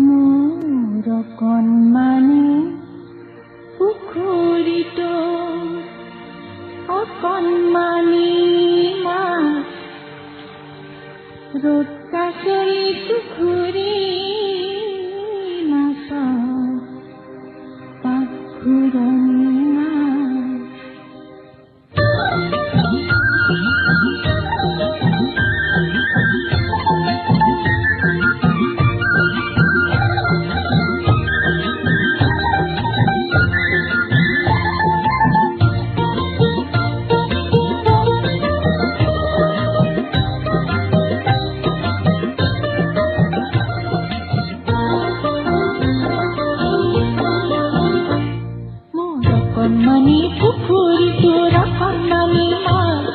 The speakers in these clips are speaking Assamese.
মোৰ কণমানি পুখুৰীত অকণমানি মাছ ৰ'দ কাষৰী পুখুৰী মাছৰ পাখুৰণি মাছ। কণমানি পুখুৰীটোৰ অকণমানি মাছ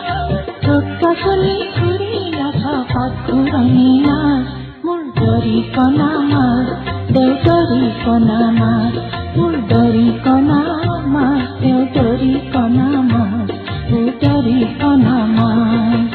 ৰ'দ কাষৰী ঘূৰি নাথা পাখুৰণি মাছ। মোৰ দৰিকণা মাছ দেউদৰিকণা মাছ, মোৰ দৰিকণা মাছ দেউদৰিকণা মাছ, দেউদৰিকণা মাছ।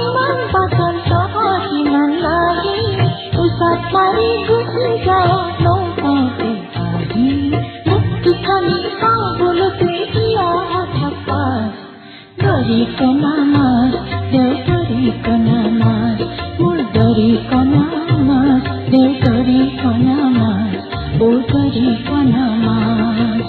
ইমান পাতল তহঁত ইমান লাগি উচাত মাৰি গুচি যাওঁ নৌকাতে আহি মুক্তি খালি পাবলৈ দিয়া থকা দৰিকণা মাছ দেউদৰিকণা মাছ, মোৰ দৰিকণা মাছ দেউদৰিকণা মাছ, ও দৰিকণা মাছ।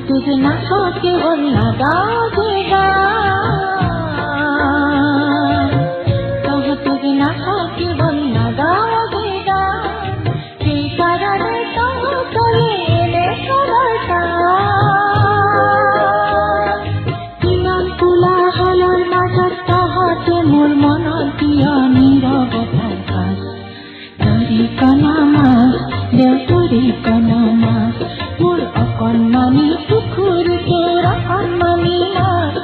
तुझे ना सोचे बोलना गाजेगा तुझे ना सोचे बोलना गाजेगा कारण तो चले खबरता ইমান কোলাহলৰ মাজত তহঁতে মোৰ মনত দিয়া নীৰৱতাৰ কাষ দৰিকণা মাছ দেউদৰিকণা মাছ, মোৰ অকণমানি পুখুৰীটোৰ অকণমানি মাছ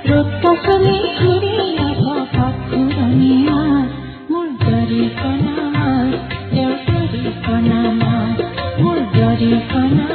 ৰ'দ কাষৰী ঘূৰি নাথা পাখুৰণি মাছ। মোৰ দৰিকণা মাছ দেউদৰিকণা মাছ, মোৰ দৰিকণা